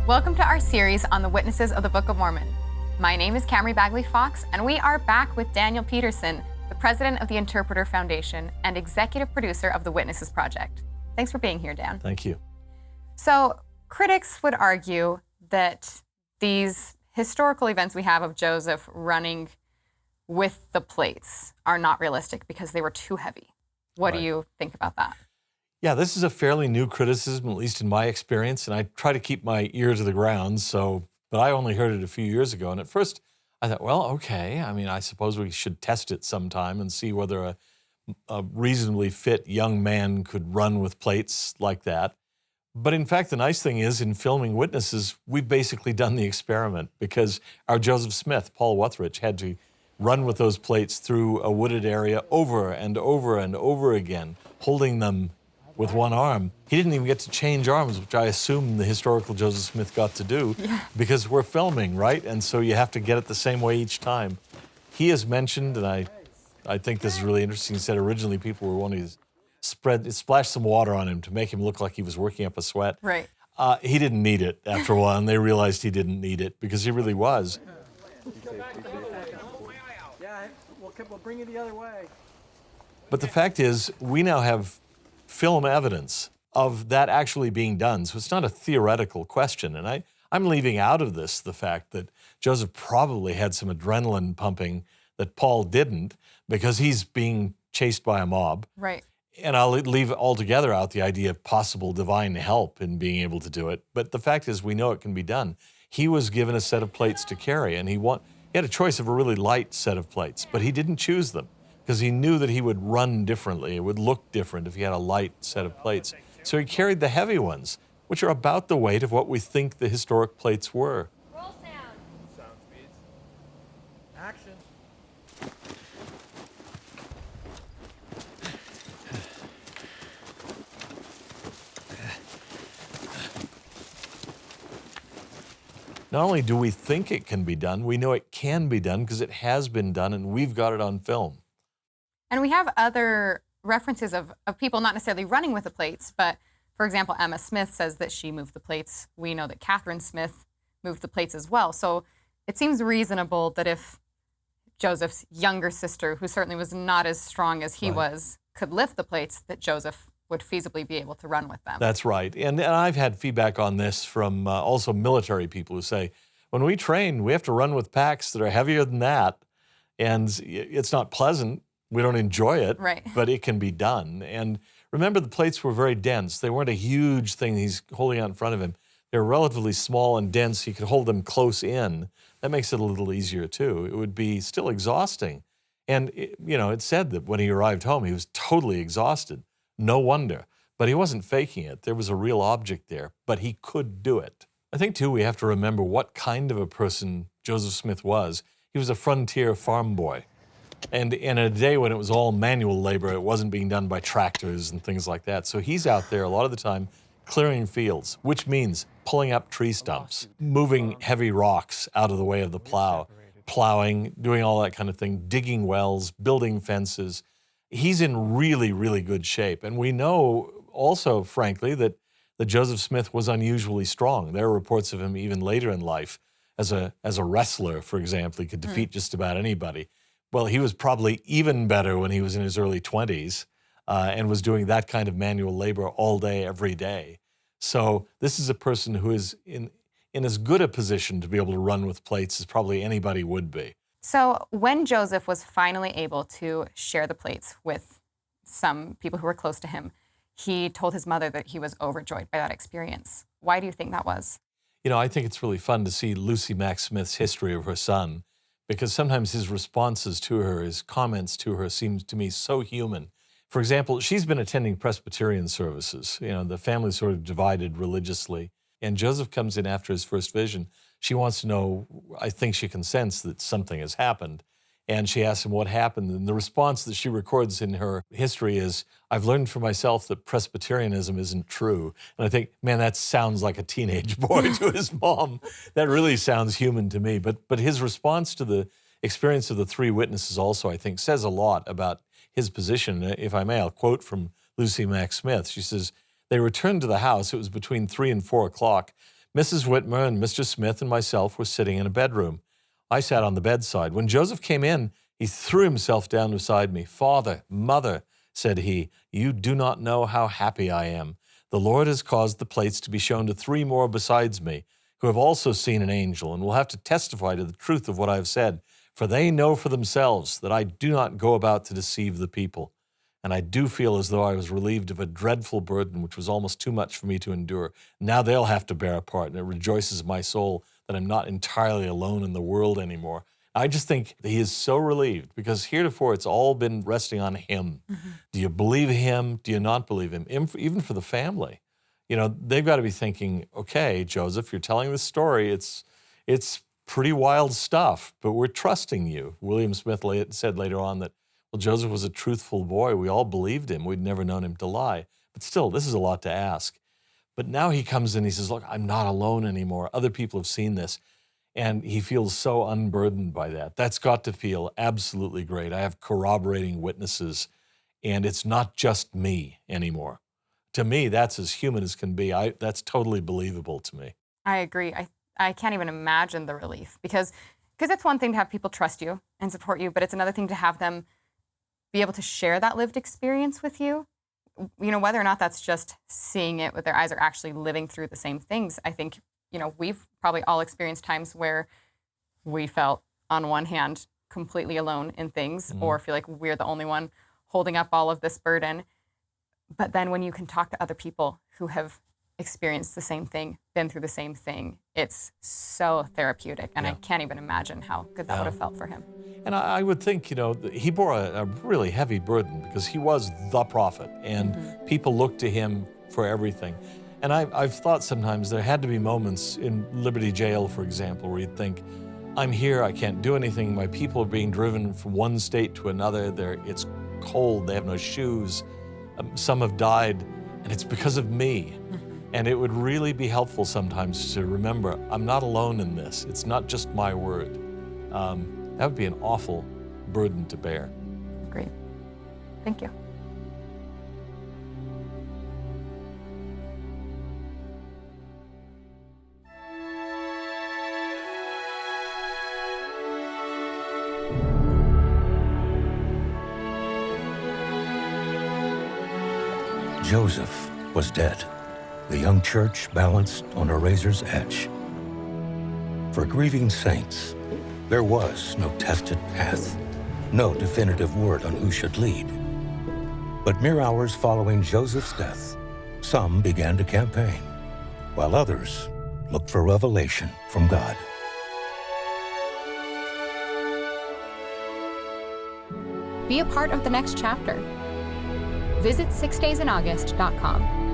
Welcome to our series on the witnesses of the Book of Mormon. My name is Camrey Bagley Fox, and we are back with Daniel Peterson, the president of the Interpreter Foundation and executive producer of the Witnesses Project. Thanks for being here, Dan. Thank you. So, critics would argue that these historical events we have of Joseph running with the plates are not realistic because they were too heavy. What do you think about that? Yeah, this is a fairly new criticism, at least in my experience, and I try to keep my ear to the ground, but I only heard it a few years ago, and at first I thought, well, okay, I suppose we should test it sometime and see whether a reasonably fit young man could run with plates like that. But in fact, the nice thing is, in filming Witnesses, we've basically done the experiment because our Joseph Smith, Paul Wuthridge, had to run with those plates through a wooded area over and over and over again, holding them with one arm. He didn't even get to change arms, which I assume the historical Joseph Smith got to do because we're filming, right? And so you have to get it the same way each time. He has mentioned, and I think this is really interesting, he said originally people were wanting to splash some water on him to make him look like he was working up a sweat. Right. He didn't need it after a while, and they realized he didn't need it because he really was. Yeah, we'll bring you the other way. But the fact is, we now have film evidence of that actually being done. So it's not a theoretical question. And I'm leaving out of this the fact that Joseph probably had some adrenaline pumping that Paul didn't because he's being chased by a mob. Right. And I'll leave altogether out the idea of possible divine help in being able to do it. But the fact is, we know it can be done. He was given a set of plates to carry, and he had a choice of a really light set of plates, but he didn't choose them, because he knew that he would run differently. It would look different if he had a light set of plates. So he carried the heavy ones, which are about the weight of what we think the historic plates were. Roll sound. Sound speeds. Action. Not only do we think it can be done, we know it can be done because it has been done and we've got it on film. And we have other references of people not necessarily running with the plates, but for example, Emma Smith says that she moved the plates. We know that Catherine Smith moved the plates as well. So it seems reasonable that if Joseph's younger sister, who certainly was not as strong as he was, could lift the plates, that Joseph would feasibly be able to run with them. That's right. And I've had feedback on this from also military people who say, when we train, we have to run with packs that are heavier than that. And it's not pleasant. We don't enjoy it, but it can be done. And remember, the plates were very dense. They weren't a huge thing he's holding out in front of him. They're relatively small and dense. He could hold them close in. That makes it a little easier, too. It would be still exhausting. And, it said that when he arrived home, he was totally exhausted. No wonder. But he wasn't faking it. There was a real object there, but he could do it. I think, too, we have to remember what kind of a person Joseph Smith was. He was a frontier farm boy. And in a day when it was all manual labor, it wasn't being done by tractors and things like that. So he's out there a lot of the time clearing fields, which means pulling up tree stumps, moving heavy rocks out of the way of the plow, plowing, doing all that kind of thing, digging wells, building fences. He's in really, really good shape. And we know also, frankly, that Joseph Smith was unusually strong. There are reports of him even later in life as a wrestler, for example. He could defeat just about anybody. Well, he was probably even better when he was in his early 20s and was doing that kind of manual labor all day, every day. So this is a person who is in as good a position to be able to run with plates as probably anybody would be. So when Joseph was finally able to share the plates with some people who were close to him, he told his mother that he was overjoyed by that experience. Why do you think that was? I think it's really fun to see Lucy Mack Smith's history of her son, because sometimes his responses to her, his comments to her, seems to me so human. For example, she's been attending Presbyterian services. The family's sort of divided religiously. And Joseph comes in after his first vision. She wants to know, I think she can sense that something has happened. And she asks him what happened. And the response that she records in her history is, I've learned for myself that Presbyterianism isn't true. And I think, man, that sounds like a teenage boy to his mom. That really sounds human to me. But his response to the experience of the three witnesses also, I think, says a lot about his position. If I may, I'll quote from Lucy Mack Smith. She says, they returned to the house. It was between 3 and 4 o'clock. Mrs. Whitmer and Mr. Smith and myself were sitting in a bedroom. I sat on the bedside. When Joseph came in, he threw himself down beside me. "Father, mother," said he, "you do not know how happy I am. The Lord has caused the plates to be shown to 3 more besides me, who have also seen an angel, and will have to testify to the truth of what I have said. For they know for themselves that I do not go about to deceive the people. And I do feel as though I was relieved of a dreadful burden which was almost too much for me to endure. Now they'll have to bear a part, and it rejoices my soul that I'm not entirely alone in the world anymore." I just think that he is so relieved, because heretofore it's all been resting on him. Do you believe him? Do you not believe him? Even for the family. You know, they've got to be thinking, okay, Joseph, you're telling this story. It's pretty wild stuff, but we're trusting you. William Smith said later on that, well, Joseph was a truthful boy. We all believed him. We'd never known him to lie. But still, this is a lot to ask. But now he comes in, he says, look, I'm not alone anymore. Other people have seen this. And he feels so unburdened by that. That's got to feel absolutely great. I have corroborating witnesses, and it's not just me anymore. To me, that's as human as can be. That's totally believable to me. I agree. I can't even imagine the relief, because it's one thing to have people trust you and support you, but it's another thing to have them be able to share that lived experience with you. You know, whether or not that's just seeing it with their eyes or actually living through the same things. I think, you know, we've probably all experienced times where we felt, on one hand, completely alone in things, or feel like we're the only one holding up all of this burden. But then when you can talk to other people who have experienced the same thing, been through the same thing, it's so therapeutic. And I can't even imagine how good that would have felt for him. And I would think, you know, he bore a really heavy burden, because he was the prophet, and people looked to him for everything. And I've thought sometimes there had to be moments in Liberty Jail, for example, where you'd think, I'm here, I can't do anything. My people are being driven from one state to another. It's cold, they have no shoes. Some have died, and it's because of me. And it would really be helpful sometimes to remember, I'm not alone in this. It's not just my word. That would be an awful burden to bear. Great. Thank you. Joseph was dead, the young church balanced on a razor's edge. For grieving saints, there was no tested path, no definitive word on who should lead. But mere hours following Joseph's death, some began to campaign, while others looked for revelation from God. Be a part of the next chapter. Visit 6daysinAugust.com.